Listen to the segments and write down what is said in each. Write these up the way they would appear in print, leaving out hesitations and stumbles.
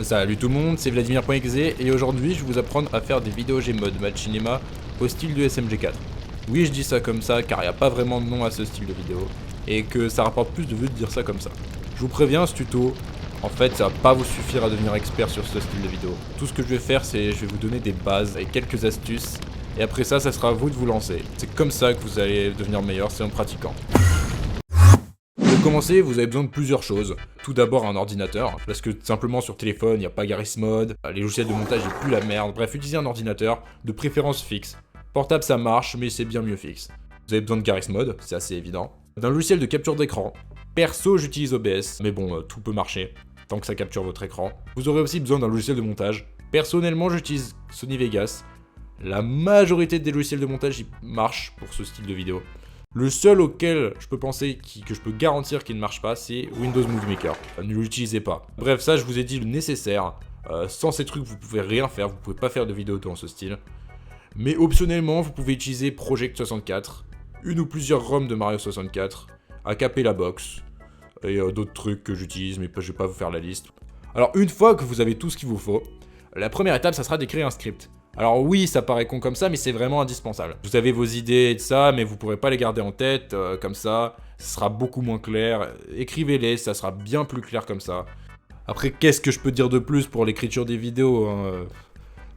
Salut tout le monde, c'est Vladimir.exe et aujourd'hui je vais vous apprendre à faire des vidéos Gmod Machinima au style de SMG4. Oui, je dis ça comme ça car il n'y a pas vraiment de nom à ce style de vidéo et que ça rapporte plus de vues de dire ça comme ça. Je vous préviens, ce tuto, en fait ça va pas vous suffire à devenir expert sur ce style de vidéo. Tout ce que je vais faire, c'est je vais vous donner des bases et quelques astuces et après ça sera à vous de vous lancer. C'est comme ça que vous allez devenir meilleur, c'est en pratiquant. Pour commencer, vous avez besoin de plusieurs choses. Tout d'abord un ordinateur, parce que simplement sur téléphone, il n'y a pas Garry's-Mod, les logiciels de montage et plus la merde. Bref, utilisez un ordinateur, de préférence fixe. Portable ça marche, mais c'est bien mieux fixe. Vous avez besoin de Garry's-Mod, c'est assez évident. D'un logiciel de capture d'écran. Perso, j'utilise OBS, mais bon, tout peut marcher, tant que ça capture votre écran. Vous aurez aussi besoin d'un logiciel de montage. Personnellement, j'utilise Sony Vegas. La majorité des logiciels de montage marchent pour ce style de vidéo. Le seul auquel je peux penser, que je peux garantir qu'il ne marche pas, c'est Windows Movie Maker. Ne l'utilisez pas. Bref, ça je vous ai dit le nécessaire. Sans ces trucs, vous pouvez rien faire, vous pouvez pas faire de vidéos dans ce style. Mais optionnellement, vous pouvez utiliser Project 64, une ou plusieurs ROM de Mario 64, Acapella Box, et d'autres trucs que j'utilise, mais je vais pas vous faire la liste. Alors une fois que vous avez tout ce qu'il vous faut, la première étape, ça sera d'écrire un script. Alors oui, ça paraît con comme ça, mais c'est vraiment indispensable. Vous avez vos idées et de ça, mais vous pourrez pas les garder en tête, comme ça sera beaucoup moins clair. Écrivez-les, ça sera bien plus clair comme ça. Après, qu'est-ce que je peux dire de plus pour l'écriture des vidéos hein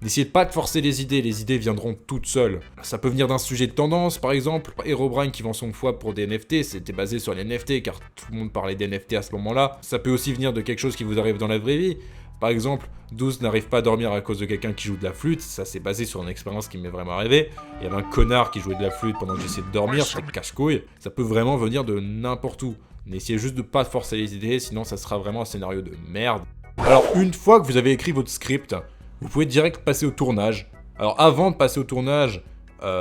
N'essayez pas de forcer les idées viendront toutes seules. Ça peut venir d'un sujet de tendance, par exemple. Herobrine qui vend son foie pour des NFT, c'était basé sur les NFT, car tout le monde parlait des NFT à ce moment-là. Ça peut aussi venir de quelque chose qui vous arrive dans la vraie vie. Par exemple, 12 n'arrive pas à dormir à cause de quelqu'un qui joue de la flûte, ça c'est basé sur une expérience qui m'est vraiment arrivée. Il y avait un connard qui jouait de la flûte pendant que j'essayais de dormir, c'était cache-couille. Ça peut vraiment venir de n'importe où. N'essayez juste de pas forcer les idées, sinon ça sera vraiment un scénario de merde. Alors une fois que vous avez écrit votre script, vous pouvez direct passer au tournage. Alors avant de passer au tournage,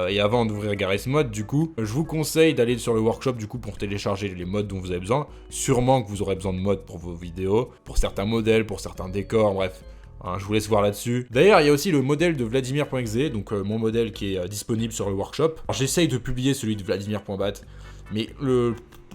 et avant d'ouvrir Garry's-Mod, du coup, je vous conseille d'aller sur le workshop du coup pour télécharger les mods dont vous avez besoin. Sûrement que vous aurez besoin de mods pour vos vidéos, pour certains modèles, pour certains décors, bref. Hein, je vous laisse voir là-dessus. D'ailleurs, il y a aussi le modèle de Vladimir.exe, donc mon modèle qui est disponible sur le workshop. J'essaye de publier celui de Vladimir.bat, mais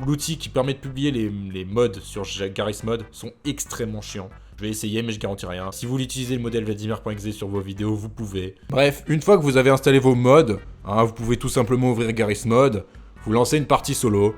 l'outil qui permet de publier les mods sur Garry's-Mod sont extrêmement chiants. Je vais essayer, mais je garantis rien. Si vous voulez utiliser le modèle Vladimir.exe sur vos vidéos, vous pouvez. Bref, une fois que vous avez installé vos mods, hein, vous pouvez tout simplement ouvrir Garry's-Mod, vous lancez une partie solo,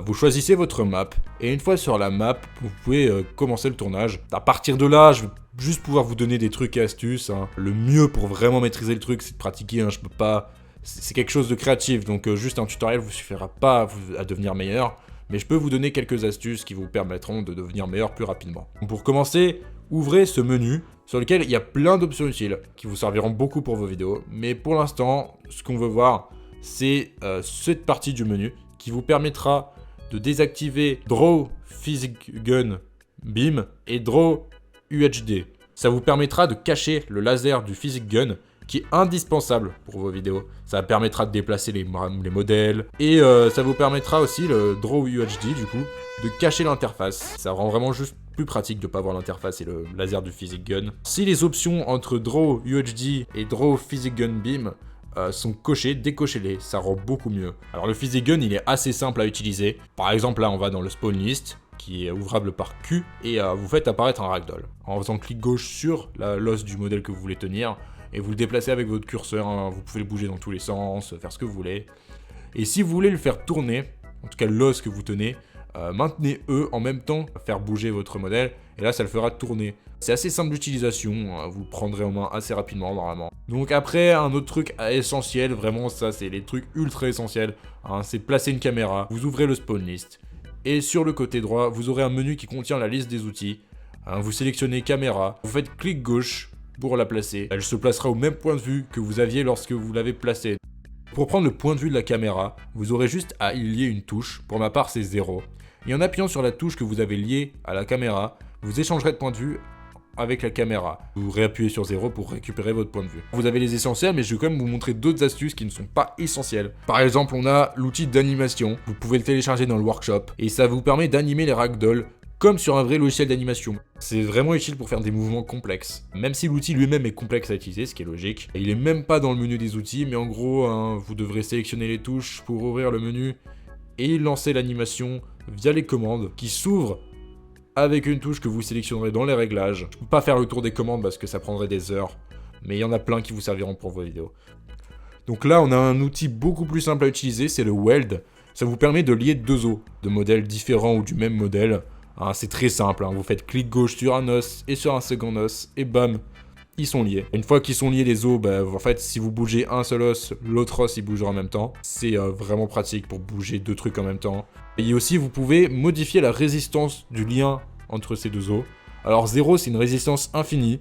vous choisissez votre map, et une fois sur la map, vous pouvez commencer le tournage. À partir de là, je vais juste pouvoir vous donner des trucs et astuces. Hein. Le mieux pour vraiment maîtriser le truc, c'est de pratiquer. Hein. Je peux pas... C'est quelque chose de créatif, donc juste un tutoriel vous suffira pas à devenir meilleur. Mais je peux vous donner quelques astuces qui vous permettront de devenir meilleur plus rapidement. Donc pour commencer, ouvrez ce menu sur lequel il y a plein d'options utiles qui vous serviront beaucoup pour vos vidéos. Mais pour l'instant, ce qu'on veut voir, c'est cette partie du menu qui vous permettra de désactiver Draw Physics Gun Beam et Draw UHD. Ça vous permettra de cacher le laser du Physics Gun qui est indispensable pour vos vidéos. Ça permettra de déplacer les modèles. Et ça vous permettra aussi, le Draw UHD du coup, de cacher l'interface. Ça rend vraiment juste plus pratique de ne pas voir l'interface et le laser du Physics Gun. Si les options entre Draw UHD et Draw Physics Gun Beam sont cochées, décochez-les, ça rend beaucoup mieux. Alors le Physics Gun, il est assez simple à utiliser. Par exemple, là, on va dans le spawn list, qui est ouvrable par Q, et vous faites apparaître un ragdoll. En faisant clic gauche sur l'os du modèle que vous voulez tenir, et vous le déplacez avec votre curseur, hein, vous pouvez le bouger dans tous les sens, faire ce que vous voulez. Et si vous voulez le faire tourner, en tout cas l'os que vous tenez, maintenez E en même temps, faire bouger votre modèle, et là ça le fera tourner. C'est assez simple d'utilisation, hein, vous le prendrez en main assez rapidement normalement. Donc après, un autre truc essentiel, vraiment ça c'est les trucs ultra essentiels, hein, c'est placer une caméra, vous ouvrez le spawn list, et sur le côté droit, vous aurez un menu qui contient la liste des outils, hein, vous sélectionnez caméra, vous faites clic gauche, pour la placer. Elle se placera au même point de vue que vous aviez lorsque vous l'avez placée. Pour prendre le point de vue de la caméra, vous aurez juste à y lier une touche, pour ma part c'est 0. Et en appuyant sur la touche que vous avez liée à la caméra, vous échangerez de point de vue avec la caméra. Vous réappuyez sur 0 pour récupérer votre point de vue. Vous avez les essentiels, mais je vais quand même vous montrer d'autres astuces qui ne sont pas essentielles. Par exemple, on a l'outil d'animation. Vous pouvez le télécharger dans le workshop, et ça vous permet d'animer les ragdolls comme sur un vrai logiciel d'animation. C'est vraiment utile pour faire des mouvements complexes. Même si l'outil lui-même est complexe à utiliser, ce qui est logique. Il est même pas dans le menu des outils, mais en gros, hein, vous devrez sélectionner les touches pour ouvrir le menu et lancer l'animation via les commandes qui s'ouvrent avec une touche que vous sélectionnerez dans les réglages. Je peux pas faire le tour des commandes parce que ça prendrait des heures, mais il y en a plein qui vous serviront pour vos vidéos. Donc là, on a un outil beaucoup plus simple à utiliser, c'est le weld. Ça vous permet de lier deux os de modèles différents ou du même modèle. Hein, c'est très simple, hein. Vous faites clic gauche sur un os et sur un second os, et bam, ils sont liés. Une fois qu'ils sont liés les os, en fait, si vous bougez un seul os, l'autre os il bougera en même temps. C'est vraiment pratique pour bouger deux trucs en même temps. Et aussi, vous pouvez modifier la résistance du lien entre ces deux os. Alors 0, c'est une résistance infinie.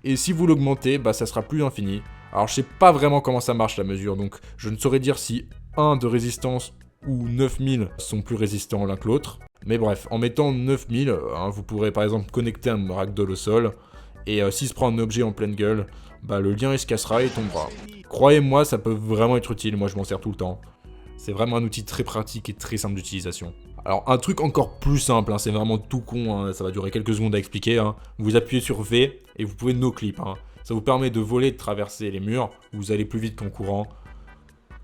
Et si vous l'augmentez, ça sera plus infini. Alors je sais pas vraiment comment ça marche la mesure, donc je ne saurais dire si 1 de résistance ou 9000 sont plus résistants l'un que l'autre. Mais bref, en mettant 9000, vous pourrez par exemple connecter un ragdoll au sol, et s'il se prend un objet en pleine gueule, le lien il se cassera et tombera. Croyez-moi, ça peut vraiment être utile, moi je m'en sers tout le temps. C'est vraiment un outil très pratique et très simple d'utilisation. Alors un truc encore plus simple, c'est vraiment tout con, ça va durer quelques secondes à expliquer. Vous appuyez sur V et vous pouvez no-clip. Ça vous permet de voler, de traverser les murs, vous allez plus vite qu'en courant.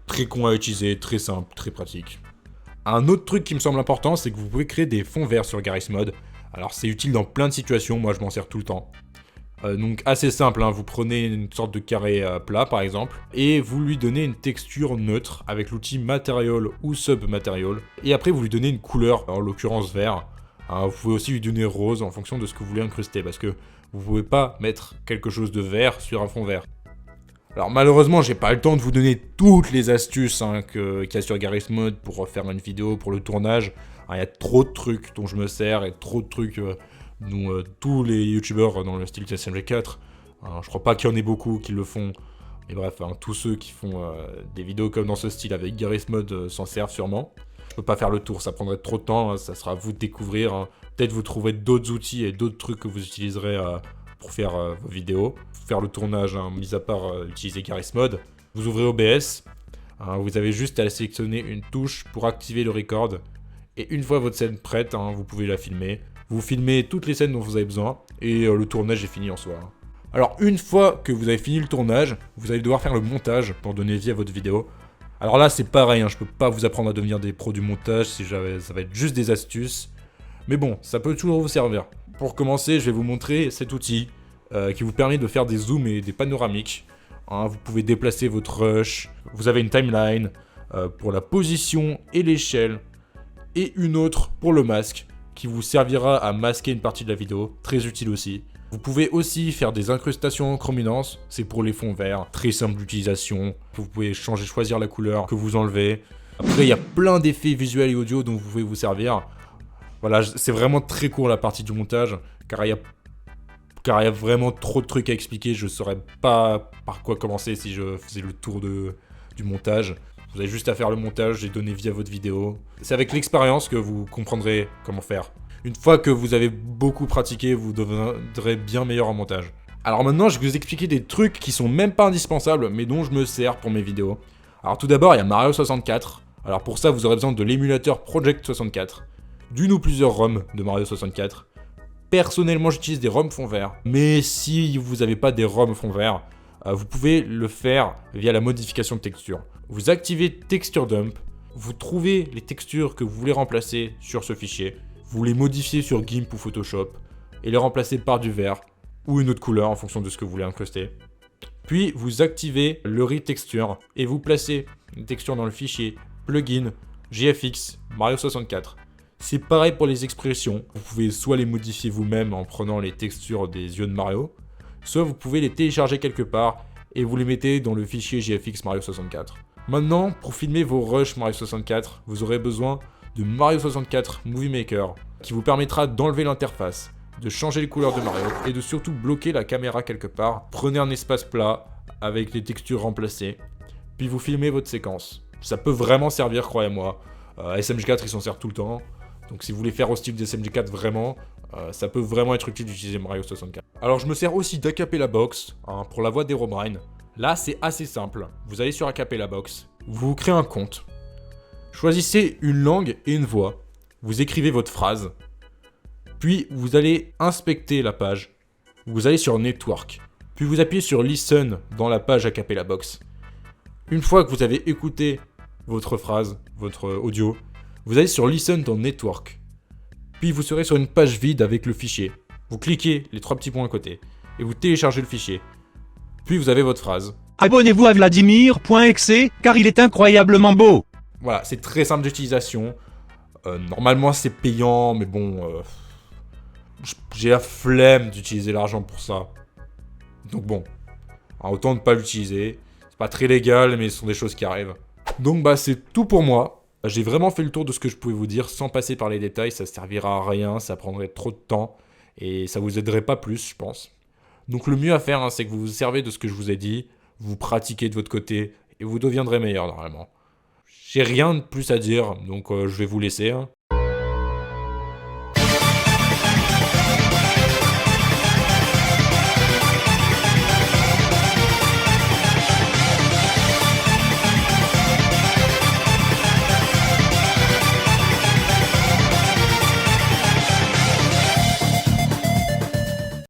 Très con à utiliser, très simple, très pratique. Un autre truc qui me semble important, c'est que vous pouvez créer des fonds verts sur Garry's Mod. Alors c'est utile dans plein de situations, moi je m'en sers tout le temps. Donc assez simple, vous prenez une sorte de carré plat par exemple, et vous lui donnez une texture neutre avec l'outil Material ou Submaterial, et après vous lui donnez une couleur, en l'occurrence vert. Vous pouvez aussi lui donner rose en fonction de ce que vous voulez incruster, parce que vous pouvez pas mettre quelque chose de vert sur un fond vert. Alors malheureusement, j'ai pas le temps de vous donner toutes les astuces qu'il y a sur Garry's Mod pour faire une vidéo, pour le tournage. Il y a trop de trucs dont je me sers et trop de trucs dont tous les youtubeurs dans le style SMG4. Je crois pas qu'il y en ait beaucoup qui le font. Mais bref, tous ceux qui font des vidéos comme dans ce style avec Garry's Mod s'en servent sûrement. Je peux pas faire le tour, ça prendrait trop de temps, ça sera à vous de découvrir. Peut-être vous trouverez d'autres outils et d'autres trucs que vous utiliserez pour faire vos vidéos. Pour faire le tournage, mis à part utiliser Garry's Mod. Vous ouvrez OBS, vous avez juste à sélectionner une touche pour activer le record. Et une fois votre scène prête, vous pouvez la filmer. Vous filmez toutes les scènes dont vous avez besoin et le tournage est fini en soi. Alors une fois que vous avez fini le tournage, vous allez devoir faire le montage pour donner vie à votre vidéo. Alors là c'est pareil, je peux pas vous apprendre à devenir des pros du montage, ça va être juste des astuces. Mais bon, ça peut toujours vous servir. Pour commencer, je vais vous montrer cet outil qui vous permet de faire des zooms et des panoramiques. Vous pouvez déplacer votre rush, vous avez une timeline pour la position et l'échelle, et une autre pour le masque, qui vous servira à masquer une partie de la vidéo, très utile aussi. Vous pouvez aussi faire des incrustations en chrominance, c'est pour les fonds verts, très simple d'utilisation. Vous pouvez choisir la couleur que vous enlevez. Après, il y a plein d'effets visuels et audio dont vous pouvez vous servir. Voilà, c'est vraiment très court la partie du montage, car il y a vraiment trop de trucs à expliquer. Je ne saurais pas par quoi commencer si je faisais le tour du montage. Vous avez juste à faire le montage et donner vie à votre vidéo. C'est avec l'expérience que vous comprendrez comment faire. Une fois que vous avez beaucoup pratiqué, vous deviendrez bien meilleur en montage. Alors maintenant, je vais vous expliquer des trucs qui sont même pas indispensables, mais dont je me sers pour mes vidéos. Alors tout d'abord, il y a Mario 64. Alors pour ça, vous aurez besoin de l'émulateur Project 64, d'une ou plusieurs ROM de Mario 64. Personnellement, j'utilise des ROM fond vert, mais si vous n'avez pas des ROM fond vert, vous pouvez le faire via la modification de texture. Vous activez Texture Dump, vous trouvez les textures que vous voulez remplacer sur ce fichier, vous les modifiez sur GIMP ou Photoshop, et les remplacez par du vert, ou une autre couleur en fonction de ce que vous voulez incruster. Puis vous activez le Retexture, et vous placez une texture dans le fichier Plugin GFX Mario 64. C'est pareil pour les expressions, vous pouvez soit les modifier vous-même en prenant les textures des yeux de Mario, soit vous pouvez les télécharger quelque part et vous les mettez dans le fichier GFX Mario 64. Maintenant, pour filmer vos rushs Mario 64, vous aurez besoin de Mario 64 Movie Maker, qui vous permettra d'enlever l'interface, de changer les couleurs de Mario et de surtout bloquer la caméra quelque part. Prenez un espace plat avec les textures remplacées, puis vous filmez votre séquence. Ça peut vraiment servir, croyez-moi. SMG4 il s'en sert tout le temps, donc si vous voulez faire au style de SMG4 vraiment, ça peut vraiment être utile d'utiliser Mario 64. Alors je me sers aussi d'Acapella Box pour la voix d'Herobrine. Là c'est assez simple, vous allez sur Acapella Box, vous créez un compte, choisissez une langue et une voix, vous écrivez votre phrase, puis vous allez inspecter la page, vous allez sur Network, puis vous appuyez sur Listen dans la page Acapella Box. Une fois que vous avez écouté votre phrase, votre audio, vous allez sur Listen dans Network. Puis vous serez sur une page vide avec le fichier. Vous cliquez les 3 petits points à côté et vous téléchargez le fichier. Puis vous avez votre phrase. Abonnez-vous à Vladimir.exe car il est incroyablement beau. Voilà, c'est très simple d'utilisation. Normalement c'est payant, mais bon, j'ai la flemme d'utiliser l'argent pour ça. Donc bon, autant ne pas l'utiliser. C'est pas très légal, mais ce sont des choses qui arrivent. Donc bah c'est tout pour moi. J'ai vraiment fait le tour de ce que je pouvais vous dire sans passer par les détails. Ça servira à rien, ça prendrait trop de temps et ça vous aiderait pas plus, je pense. Donc le mieux à faire, c'est que vous vous servez de ce que je vous ai dit, vous pratiquez de votre côté et vous deviendrez meilleur normalement. J'ai rien de plus à dire, donc je vais vous laisser.